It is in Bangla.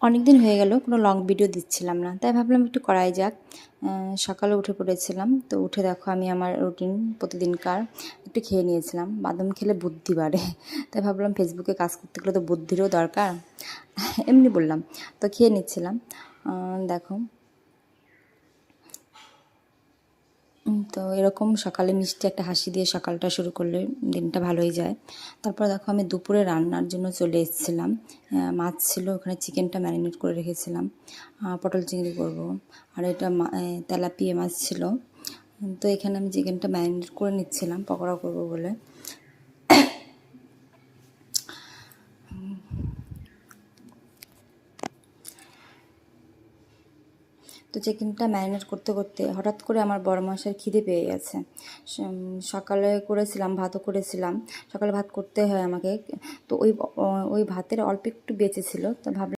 অনেক দিন হয়ে গেল কোনো লং ভিডিও দিচ্ছিলাম না, তাই ভাবলাম একটু করাই যাক। সকালে উঠে পড়েছিলাম, তো উঠে দেখো আমি আমার রুটিন প্রতিদিনকার একটু খেয়ে নিয়েছিলাম। বাদাম খেলে বুদ্ধি বাড়ে, তাই ভাবলাম ফেসবুকে কাজ করতে গেলে তো বুদ্ধিরও দরকার, এমনি বললাম। তো খেয়ে নিচ্ছিলাম। দেখো, তো এরকম সকালে মিষ্টি একটা হাসি দিয়ে সকালটা শুরু করলে দিনটা ভালোই যায়। তারপর দেখো আমি দুপুরে রান্নার জন্য চলে এসেছিলাম। মাছ ছিল, ওখানে চিকেনটা ম্যারিনেট করে রেখেছিলাম। পটল চিংড়ি করব, আর এটা তেলাপিয়া মাছ ছিল। তো এখানে আমি চিকেনটা ম্যারিনেট করে নিচ্ছিলাম পকোড়া করব বলে। তো চিকেনটা ম্যারিনেট করতে করতে হঠাৎ করে আমার বড় মশাইয়ের খিদে পেয়ে গেছে। সকালে করেছিলাম, ভাতও করেছিলাম, সকালে ভাত করতে হয় আমাকে। তো ওই ভাতের অল্প একটু বেঁচে ছিল, তো ভাবলাম